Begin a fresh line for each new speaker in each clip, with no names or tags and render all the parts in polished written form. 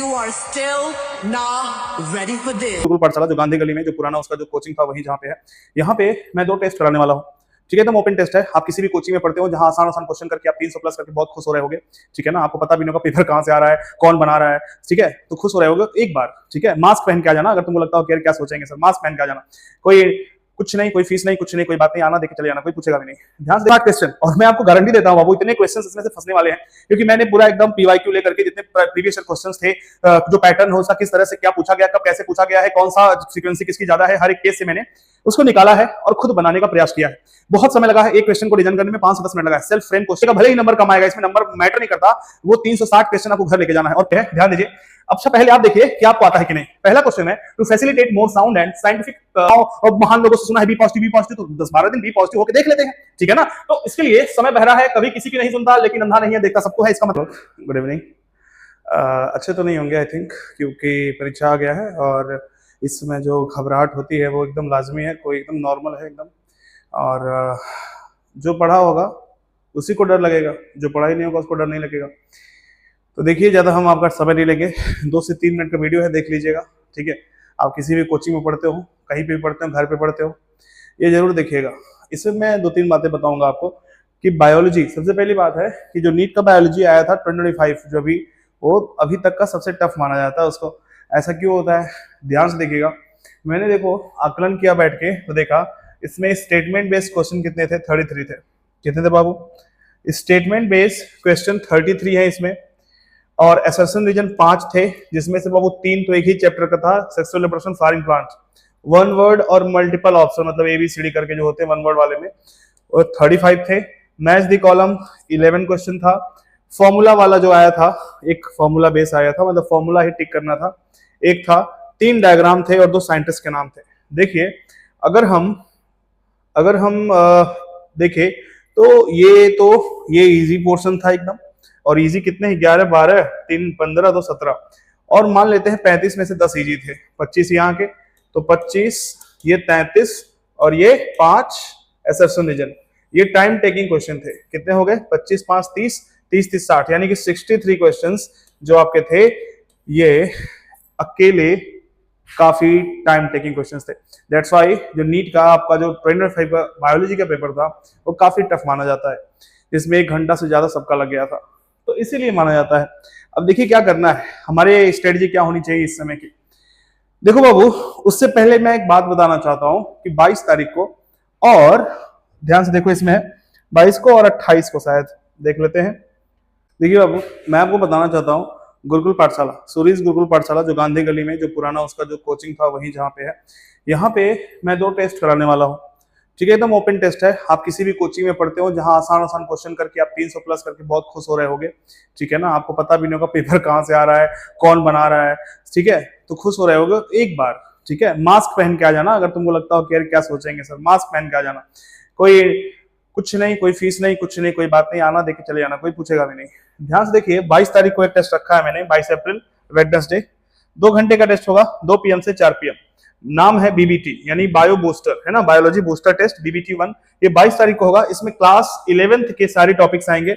You are still not ready for this.
Gurukul पाठशाला जो गांधी गली में जो पुराना उसका जो कोचिंग था वहीं जहाँ पे है, यहाँ पे मैं 2 टेस्ट कराने वाला हूँ। ठीक है, एकदम ओपन टेस्ट है। आप किसी भी कोचिंग में पढ़ते हो जहाँ आसान आसान क्वेश्चन करके आप 300 प्लस करके बहुत खुश हो रहे होगे। ठीक है ना, आपको पता भी नहीं होगा पेपर कहाँ से आ रहा है, कौन बना रहा है। ठीक है, तो खुश हो रहे होगे एक बार। ठीक है, मास्क पहन के आ जाना। अगर तुमको लगता हो कि क्या सोचेंगे सर, मास्क पहन के आ जाना। कोई कुछ नहीं, कोई फीस नहीं, कुछ नहीं, कोई बात नहीं, आना देके चले जाना, कोई पूछेगा भी नहीं। ध्यान से क्वेश्चन, और मैं आपको गारंटी देता हूं बाबू इतने क्वेश्चंस इसमें से फंसने वाले हैं, क्योंकि मैंने पूरा एकदम पीवाईक्यू लेकर के जितने प्रीवियस क्वेश्चंस थे, जो पैटर्न हो उसका किस तरह से क्या पूछा गया, कब कैसे पूछा गया है, कौन सा फ्रीक्वेंसी किसकी ज्यादा है, हर एक केस से मैंने उसको निकाला है और खुद बनाने का प्रयास किया है। बहुत समय लगा है एक क्वेश्चन को डिजाइन करने में, 5 से 10 मिनट लगा है। सेल्फ फ्रेम क्वेश्चन का भले ही नंबर कम आएगा, इसमें नंबर मैटर नहीं करता। वो 360 क्वेश्चन आपको घर लेके जाना है। और ध्यान दीजिए, अब से पहले आप देखिए कि आपको आता है कि नहीं। पहला क्वेश्चन है, to facilitate more sound and scientific, और महान लोगों से सुना है बी पॉजिटिव, तो 10-12 दिन बी पॉजिटिव होकर देख लेते हैं। ठीक है ना, तो इसके लिए समय बह रहा है, कभी किसी की नहीं सुनता, लेकिन अंधा नहीं है, देखता सबको है। इसका मतलब गुड इवनिंग। अच्छे तो नहीं होंगे आई थिंक, क्योंकि परीक्षा आ गया है और इसमें जो घबराहट होती है वो एकदम लाजमी है, कोई एकदम नॉर्मल है एकदम। और जो पढ़ा होगा उसी को डर लगेगा, जो पढ़ा ही नहीं होगा उसको डर नहीं लगेगा। तो देखिए, ज़्यादा हम आपका समय नहीं लेंगे, 2 से 3 मिनट का वीडियो है, देख लीजिएगा। ठीक है, आप किसी भी कोचिंग में पढ़ते हो, कहीं पे भी पढ़ते हो, घर पे पढ़ते हो, ये जरूर देखिएगा। इसमें मैं 2-3 बातें बताऊंगा आपको कि बायोलॉजी, सबसे पहली बात है कि जो नीट का बायोलॉजी आया था 2025, जो भी वो अभी तक का सबसे टफ माना जाता है उसको। ऐसा क्यों होता है, ध्यान से देखिएगा। मैंने देखो आकलन किया बैठ के, तो देखा इसमें स्टेटमेंट बेस्ड क्वेश्चन कितने थे, 33 थे। कितने थे बाबू? स्टेटमेंट बेस्ड क्वेश्चन 33 है इसमें, और असर्शन रीजन 5 थे, जिसमें से बाबू 3 तो एक ही चैप्टर का था, sexual reproduction foreign plant. 1 word और मल्टीपल ऑप्शन, मतलब ABCD करके जो होते हैं 1 वर्ड वाले में, और 35 थे। मैच द कॉलम 11 क्वेश्चन था। फॉर्मूला वाला जो आया था, एक फॉर्मूला बेस आया था, मतलब फॉर्मूला ही टिक करना था, एक था। 3 डायग्राम थे और 2 साइंटिस्ट के नाम थे। देखिए, अगर हम देखें तो ये इजी पोर्शन था एकदम। और इजी कितने? 11, 12, 3, 15, 2, 17। और मान लेते हैं 35 में से 10 इजी थे, 25 यहाँ के, तो 25, ये 33 और ये 5 असर्शन रीजन। ये टाइम टेकिंग क्वेश्चन थे। कितने हो गए? 25, 5, 30, 30, 30, 60, यानी कि 63 क्वेश्चंस जो आपके थे, ये अकेले काफी टाइम टेकिंग क्वेश्चंस थे। दैट्स व्हाई जो नीट का आपका जो 25 बायोलॉजी का पेपर था वो काफी टफ माना जाता है, जिसमें 1 घंटा से ज्यादा सबका लग गया था, तो इसीलिए माना जाता है। अब देखिए क्या करना है, हमारे स्ट्रेटजी क्या होनी चाहिए इस समय की। देखो बाबू, उससे पहले मैं एक बात बताना चाहता हूं कि 22 तारीख को, और ध्यान से देखो, इसमें 22 को और 28 को शायद देख लेते हैं। देखिए बाबू, मैं आपको बताना चाहता हूँ, गुरुकुल पाठशाला, सूरीज गुरुकुल पाठशाला जो गांधी गली में जो पुराना उसका जो कोचिंग था वहीं जहाँ पे है, यहाँ पे मैं 2 टेस्ट कराने वाला हूँ। ठीक है, एकदम ओपन टेस्ट है। आप किसी भी कोचिंग में पढ़ते हो जहाँ आसान आसान क्वेश्चन करके आप 300 प्लस करके बहुत खुश हो रहे होगे। ठीक है ना, आपको पता भी नहीं होगा पेपर कहाँ से आ रहा है, कौन बना रहा है। ठीक है, तो खुश हो रहे होगे एक बार। ठीक है, मास्क पहन के आ जाना। अगर तुमको लगता हो कि क्या सोचेंगे सर, मास्क पहन के आ जाना। कोई कुछ नहीं, कोई फीस नहीं, कुछ नहीं, कोई बात नहीं, आना देके चले जाना, कोई पूछेगा भी नहीं। ध्यान से देखिए, 22 तारीख को एक टेस्ट रखा है मैंने, 22 अप्रैल, वेडनेसडे। 2 घंटे का टेस्ट होगा, 2 PM से 4 PM। नाम है BBT, यानी बायो बूस्टर, है ना, बायोलॉजी बूस्टर टेस्ट, BBT 1। ये 22 तारीख को होगा। इसमें क्लास 11th के सारे टॉपिक्स आएंगे।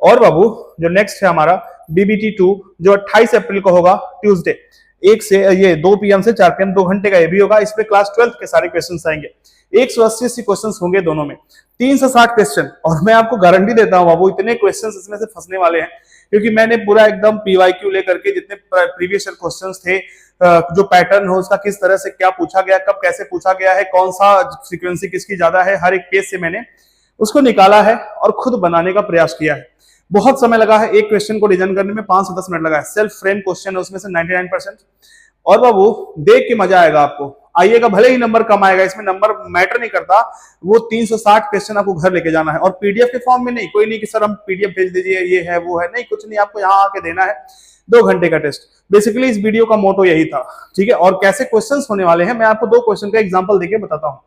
और बाबू, जो नेक्स्ट है हमारा BBT 2, जो 28 अप्रैल को होगा, ट्यूसडे, 1 से ये 2 PM से 4 PM, 2 घंटे का ये भी होगा। इसमें क्लास 12th के सारे क्वेश्चन आएंगे। 180 क्वेश्चन होंगे दोनों में, 3 से 60 क्वेश्चन। और मैं आपको गारंटी देता हूं बाबू इतने क्वेश्चन इसमें से फंसने वाले हैं, क्योंकि मैंने पूरा एकदम पीवाईक्यू लेकर के जितने प्रीवियस क्वेश्चंस थे, जो पैटर्न हो उसका किस तरह से क्या पूछा गया, कब कैसे पूछा गया है, कौन सा फ्रीक्वेंसी किसकी ज्यादा है, हर एक केस से मैंने उसको निकाला है और खुद बनाने का प्रयास किया है। बहुत समय लगा है एक क्वेश्चन को डिजाइन करने में, 5 से 10 मिनट लगा है। सेल्फ फ्रेम क्वेश्चन है उसमें से 99%। और बाबू, देख के मजा आएगा आपको। आइएगा, भले ही नंबर कम आएगा, इसमें नंबर मैटर नहीं करता। वो 360 क्वेश्चन आपको घर लेके जाना है, और PDF के फॉर्म में नहीं। कोई नहीं कि सर हम PDF भेज दीजिए, ये है वो है, नहीं, कुछ नहीं, आपको यहाँ आके देना है। 2 घंटे का टेस्ट। बेसिकली इस वीडियो का मोटो यही था। ठीक है, और कैसे क्वेश्चंस होने वाले हैं मैं आपको 2 क्वेश्चन का एग्जांपल देके बताता हूँ।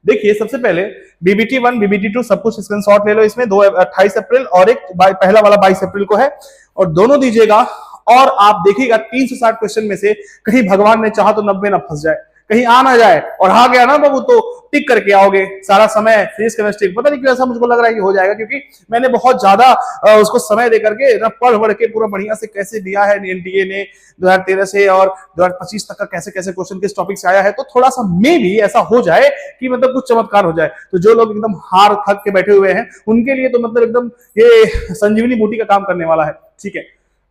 देखिए, सबसे पहले BBT 1, BBT 2 सब कुछ स्क्रीनशॉट ले लो। इसमें 28 अप्रैल और एक पहला वाला 22 अप्रैल को है, और दोनों दीजिएगा। और आप देखिएगा 360 क्वेश्चन में से कहीं भगवान ने चाहा तो 90 ना फंस जाए, कहीं आ ना जाए, और आ गया ना बाबू तो टिक करके आओगे सारा समय फिजिक्स केमिस्ट्री। पता नहीं क्यों ऐसा मुझको लग रहा है कि हो जाएगा, क्योंकि मैंने बहुत ज्यादा उसको समय दे करके ना पढ़ बढ़ के पूरा बढ़िया से कैसे दिया है एनटीए ने 2013 से और 2025 तक का कैसे कैसे क्वेश्चन किस टॉपिक से आया है। तो थोड़ा सा मे भी ऐसा हो जाए कि मतलब कुछ चमत्कार हो जाए। तो जो लोग एकदम हार थक के बैठे हुए हैं उनके लिए तो मतलब एकदम ये संजीवनी बूटी का काम करने वाला है। ठीक है,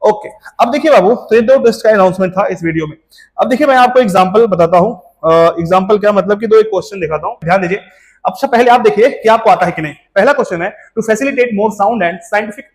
ओके। अब देखिए बाबू, तो ये 2 टेस्ट का अनाउंसमेंट था इस वीडियो में। अब देखिए मैं आपको एग्जांपल बताता हूँ। एग्जांपल क्या मतलब कि 2 एक क्वेश्चन दिखाता हूँ, ध्यान दीजिए। अब सब पहले आप देखिए कि आपको आता है कि नहीं। पहला क्वेश्चन है, to facilitate more sound and scientific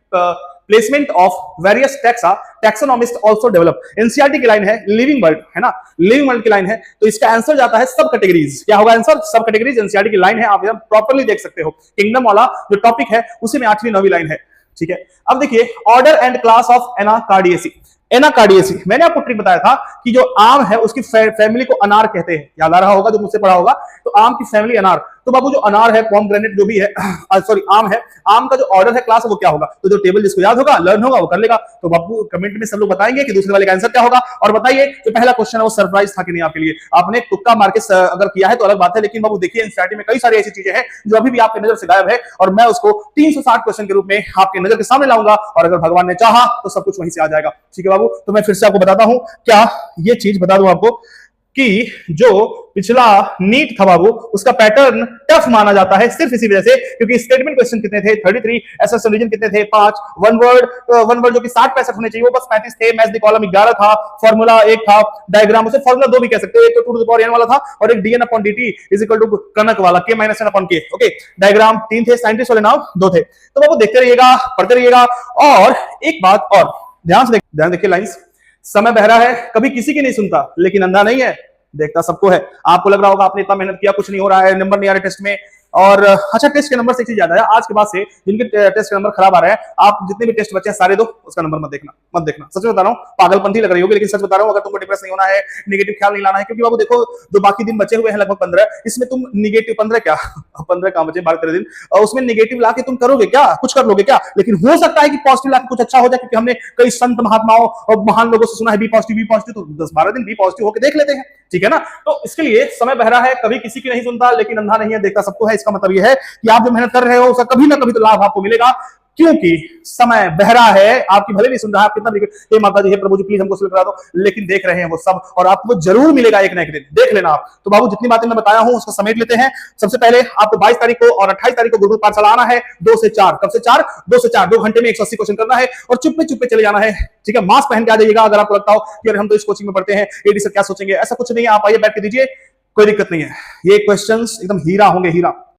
placement of various taxonomist also develop. NCERT की लाइन है, लिविंग वर्ल्ड है ना, लिविंग वर्ल्ड की लाइन है, तो इसका आंसर जाता है सब कैटेगरीज। क्या होगा आंसर? सब कैटेगरीज। एनसीईआरटी की लाइन है, आप एकदम प्रॉपर्ली देख सकते हो। किंगडम वाला जो टॉपिक है उसी में 8वीं 9वीं लाइन है। ठीक है, अब देखिए order and class of Anacardiaceae. Anacardiaceae मैंने आपको ट्रिक बताया था कि जो आम है उसकी फैमिली को अनार कहते हैं, याद आ रहा होगा जो मुझसे पढ़ा होगा। तो आम की फैमिली अनार, तो बाबू जो अनार है, पोमग्रेनेट जो भी है, सॉरी आम है, आम का जो ऑर्डर है क्लास वो क्या होगा? तो जो टेबल जिसको याद होगा, लर्न होगा, वो कर लेगा। तो बाबू कमेंट में सब लोग बताएंगे कि दूसरे वाले का आंसर क्या होगा। और बताइए जो पहला क्वेश्चन है वो सरप्राइज था कि नहीं आपके लिए? आपने तुक्का मार के अगर किया है तो अलग बात है, लेकिन बाबू देखिए एनसीईआरटी में कई सारी ऐसी चीजें हैं जो अभी भी आपकी नजर से गायब है, और मैं उसको 360 क्वेश्चन के रूप में आपके नजर के सामने लाऊंगा, और अगर भगवान ने चाहा तो सब कुछ वहीं से आ जाएगा। ठीक है बाबू, तो मैं फिर से आपको बताता हूं, क्या ये चीज बता दूं आपको कि जो पिछला नीट था बाबू उसका पैटर्न टफ माना जाता है सिर्फ इसी वजह से क्योंकि स्टेटमेंट क्वेश्चन कितने थे? 33। एसएस रीजन कितने थे? 5। वन वर्ड जो कि 60-65 होने चाहिए वो बस 35 थे। मैच द कॉलम 11 था। फार्मूला 1 था। डायग्राम उसे फार्मूला 2 भी कह सकते हो, एक तो 2 टू द पावर n वाला था और एक dn upon dt is equal to कनक वाला k minus n upon k। Okay, diagram 3 थे, साइंटिस्ट वाले नाम 2 थे। तो बाबू देखते रहिएगा, पढ़ते रहिएगा। और एक बात और ध्यान देखिए लाइंस। समय बहरा है, कभी किसी की नहीं सुनता, लेकिन अंधा नहीं है, देखता सबको है। आपको लग रहा होगा आपने इतना मेहनत किया, कुछ नहीं हो रहा है, नंबर नहीं आ रहे टेस्ट में। और अच्छा, टेस्ट के नंबर से एक चीज ज्यादा है, आज के बाद से जिनके टेस्ट के नंबर खराब आ रहे हैं, आप जितने भी टेस्ट बचे हैं सारे दो, उसका नंबर मत देखना। सच बता रहा हूँ, पागलपंथी लग रही होगी, लेकिन सच बता रहा हूँ, अगर तुमको डिप्रेस नहीं होना है, नेगेटिव ख्याल नहीं लाना है, क्योंकि बाबू देखो जो बाकी दिन बचे हुए हैं लगभग 15, इसमें तुम निगेटिव 15 क्या 15 कहां बचे 12-13 दिन, और उसमें निगेटिव लाके तुम करोगे क्या? कुछ कर लोगे क्या? लेकिन हो सकता है कि पॉजिटिव लाके कुछ अच्छा हो जाए, क्योंकि हमने कई संत महात्माओं और महान लोगों से सुना है बी पॉजिटिव, तो 10-12 दिन बी पॉजिटिव होकर देख लेते हैं। ठीक है ना? तो इसके लिए समय बहरा है, कभी किसी की नहीं सुनता, लेकिन अंधा नहीं है, देखता सबको है। इसका मतलब यह है कि आप जो मेहनत कर रहे हो उसका कभी ना कभी तो लाभ आपको मिलेगा, क्योंकि समय बहरा है। आपकी भले नहीं सुन रहा है, आप कितना भी हे माता जी, हे प्रभु जी, प्लीज हमको सुन करा दो, लेकिन देख रहे हैं वो सब, और आपको जरूर मिलेगा एक ना एक दिन, देख लेना आप। तो बाबू जितनी बातें मैं बताया हूं उसको समेट लेते हैं। सबसे पहले आपको 22 तारीख को और 28 तारीख को गुरुकुल पाठशाला आना है 2 से 4। कब से 4? 2 से 4, 2 घंटे में 180 क्वेश्चन करना है और चुप्पे चले जाना है। ठीक है, मास्क पहन के आ जाइएगा। अगर आपको लगता हो कि अरे हम तो इस कोचिंग में पढ़ते हैं, एडी सर क्या सोचेंगे, ऐसा कुछ नहीं है। आप आइए, बैठ के दीजिए, कोई दिक्कत नहीं है। ये क्वेश्चंस एकदम हीरा होंगे, हीरा।